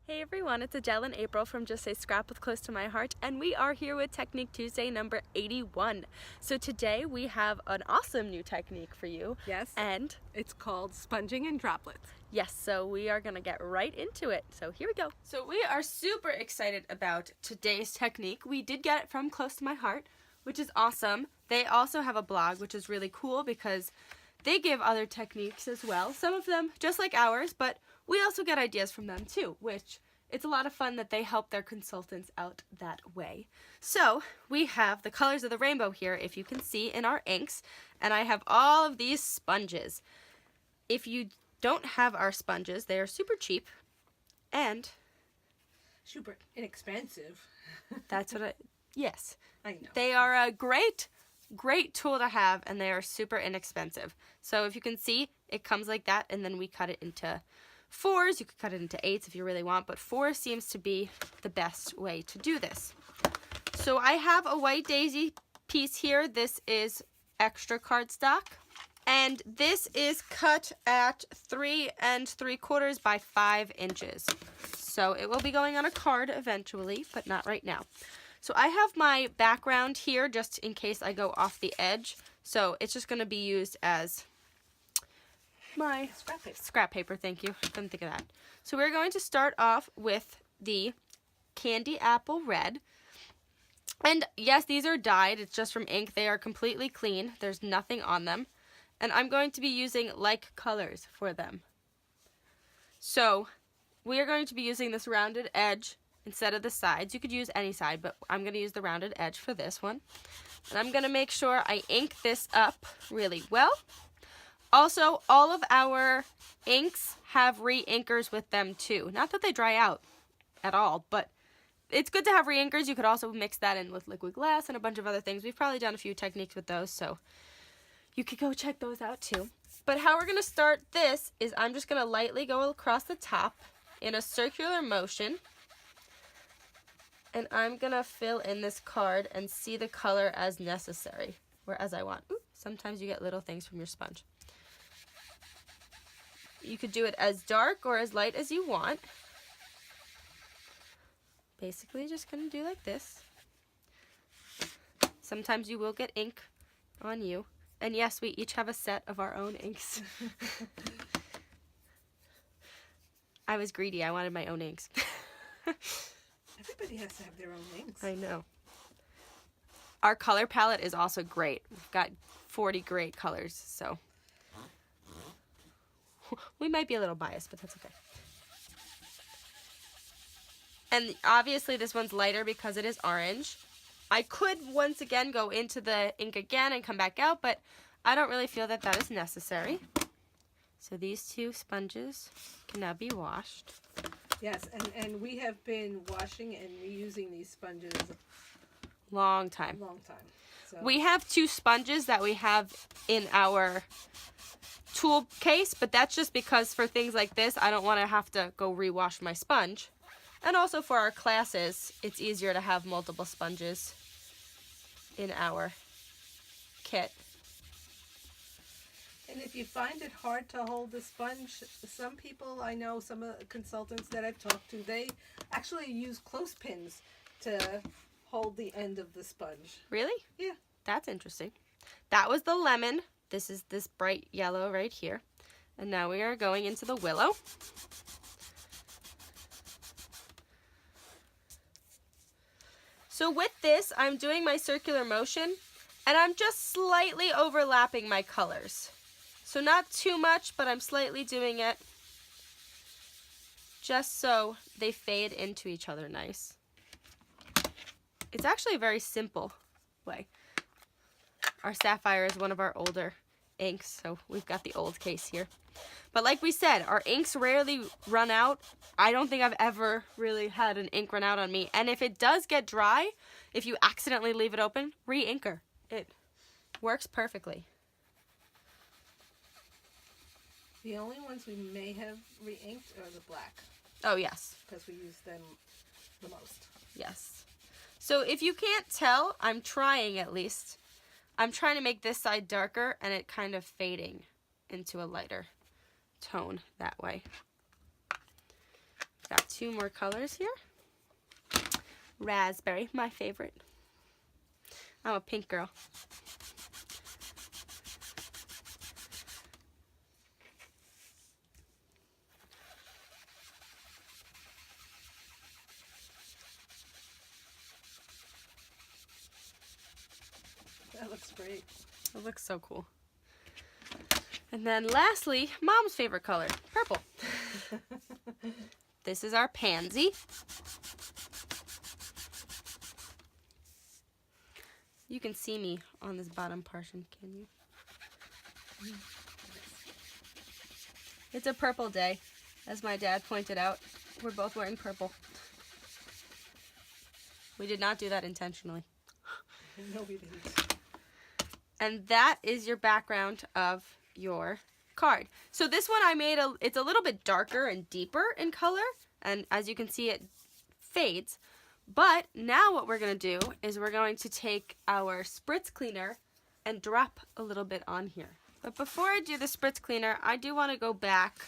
Hey everyone, it's Adele and April from Just Say Scrap with Close to My Heart, and we are here with Technique Tuesday number 81. So today we have an awesome new technique for you. Yes. And It's called sponging and droplets. yes, so we are gonna get right into it. So here we go. So we are super excited about today's technique. We did get it from Close to My Heart, which is awesome. They also have a blog, which is really cool because they give other techniques as well. Some of them just like ours, but we also get ideas from them too, which it's a lot of fun that they help their consultants out that way. So we have the colors of the rainbow here, if you can see, in our inks, and I have all of these sponges. If you don't have our sponges, they are super cheap, and Super inexpensive. that's what yes. I know. They are a great tool to have, and they are super inexpensive. So if you can see, it comes like that, and then we cut it into 4s. You could cut it into 8s if you really want, but 4 seems to be the best way to do this. So I have a white daisy piece here. This is extra cardstock, and this is cut at 3 3/4 by 5 inches. So it will be going on a card eventually, but not right now. So I have my background here just in case I go off the edge. So it's just going to be used as my scrap paper, thank you. Couldn't think of that. So we're going to start off with the Candy Apple Red. And yes, these are dyed. It's just from ink. They are completely clean. There's nothing on them. And I'm going to be using like colors for them. So we are going to be using this rounded edge instead of the sides. You could use any side, but I'm going to use the rounded edge for this one. And I'm going to make sure I ink this up really well. Also, all of our inks have re-inkers with them too. Not that they dry out at all, but it's good to have re-inkers. You could also mix that in with liquid glass and a bunch of other things. We've probably done a few techniques with those, so you could go check those out too. But how we're going to start this is I'm just going to lightly go across the top in a circular motion. And I'm going to fill in this card and see the color as necessary, or as I want. Ooh, sometimes you get little things from your sponge. You could do it as dark or as light as you want. Basically, just gonna do like this. Sometimes you will get ink on you. And yes, we each have a set of our own inks. I was greedy. I wanted my own inks. Everybody has to have their own inks. I know. Our color palette is also great. We've got 40 great colors, so we might be a little biased, but that's okay. And obviously this one's lighter because it is orange. I could once again go into the ink again and come back out, but I don't really feel that that is necessary. So these two sponges can now be washed. Yes, and we have been washing and reusing these sponges Long time. a long time. So We have 2 sponges that we have in our tool case, but that's just because for things like this, I don't want to have to go rewash my sponge. And also for our classes, it's easier to have multiple sponges in our kit. And if you find it hard to hold the sponge, some people I know, some of the consultants that I've talked to, they actually use clothespins to hold the end of the sponge. Really? Yeah. That's interesting. That was the lemon. This is this bright yellow right here. And now we are going into the willow. So with this, I'm doing my circular motion, and I'm just slightly overlapping my colors. So not too much, but I'm slightly doing it just so they fade into each other nice. It's actually a very simple way. Our Sapphire is one of our older inks, so we've got the old case here. But like we said, our inks rarely run out. I don't think I've ever really had an ink run out on me. And if it does get dry, if you accidentally leave it open, re-inker. It works perfectly. The only ones we may have re-inked are the black, Oh, yes. because we use them the most. Yes. So if you can't tell, I'm trying at least. I'm trying to make this side darker and it kind of fading into a lighter tone that way. Got 2 more colors here. Raspberry, my favorite. I'm a pink girl. That looks great. It looks so cool. And then lastly, Mom's favorite color, purple. This is our pansy. You can see me on this bottom portion, can you? It's a purple day, as my dad pointed out. We're both wearing purple. We did not do that intentionally. No, we didn't. And that is your background of your card. So this one I made, it's a little bit darker and deeper in color, and as you can see it fades. But now what we're going to do is we're going to take our Spritz Cleaner and drop a little bit on here. But before I do the Spritz Cleaner, I do want to go back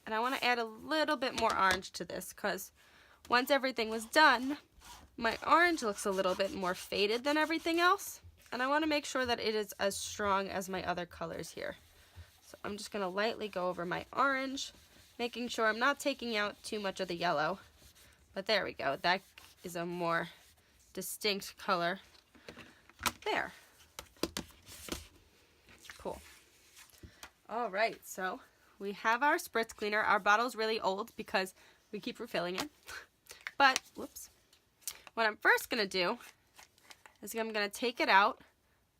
and I want to add a little bit more orange to this, because once everything was done, my orange looks a little bit more faded than everything else. And I want to make sure that it is as strong as my other colors here. So I'm just going to lightly go over my orange, making sure I'm not taking out too much of the yellow. But there we go. That is a more distinct color. There. Cool. All right, so we have our Spritz Cleaner. Our bottle's really old because we keep refilling it. But, whoops. What I'm first going to do is I'm going to take it out,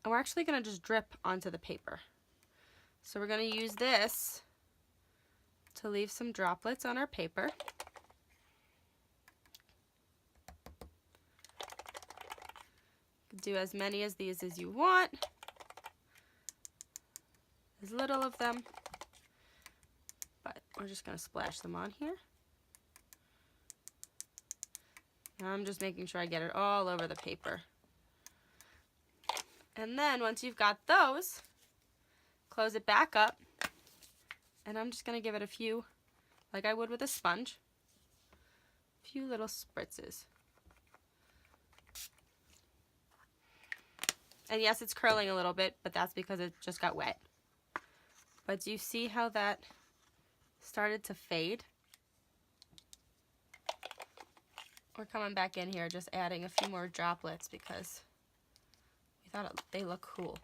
and we're actually going to just drip onto the paper. So we're going to use this to leave some droplets on our paper. You can do as many of these as you want, as little of them, but we're just going to splash them on here. And I'm just making sure I get it all over the paper. And then once you've got those, close it back up, and I'm just going to give it a few, like I would with a sponge, a few little spritzes. And yes, it's curling a little bit, but that's because it just got wet. But do you see how that started to fade? We're coming back in here, just adding a few more droplets because we thought they look cool.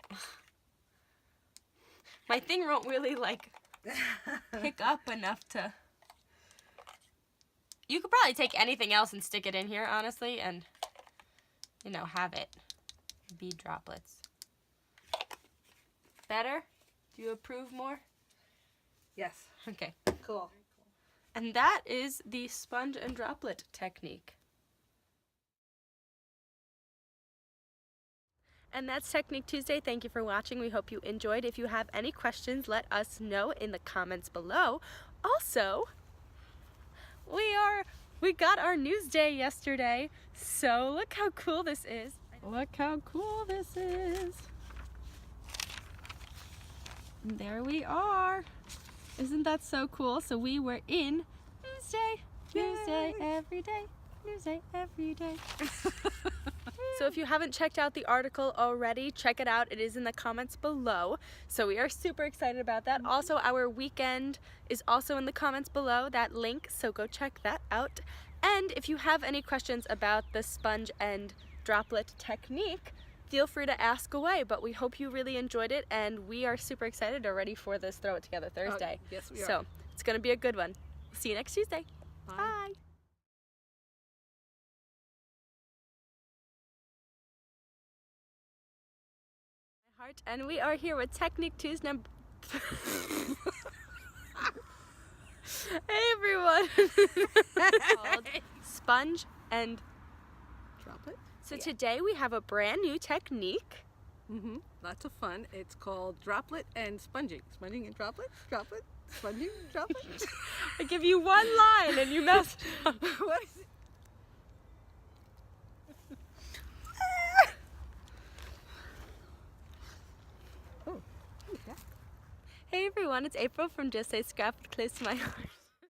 My thing won't really like pick up enough to... You could probably take anything else and stick it in here, honestly, and, you know, have it be droplets. Better? Do you approve more? Yes. Okay. Cool. And that is the sponge and droplet technique. And that's Technique Tuesday. Thank you for watching. We hope you enjoyed. If you have any questions, let us know in the comments below. Also, we got our news day yesterday. So look how cool this is. Look how cool this is. And there we are. Isn't that so cool? So we were in Newsday. Newsday every day. Newsday every day. So if you haven't checked out the article already, check it out. It is in the comments below. So we are super excited about that. Also, our weekend is also in the comments below, that link, so go check that out. And if you have any questions about the sponge and droplet technique, feel free to ask away. But we hope you really enjoyed it, and we are super excited already for this Throw It Together Thursday. Yes, we are. So it's going to be a good one. See you next Tuesday. Bye. Bye. And we are here with Technique Tuesday. Hey everyone! Called Sponge and Droplet. So today we have a brand new technique. Lots of fun. It's called Droplet and Sponging. Sponging and Droplet. Droplet. Sponging. Droplet. I give you one line and you messed up. What is it? Hey everyone, it's April from Just Say Scrap, close to my heart.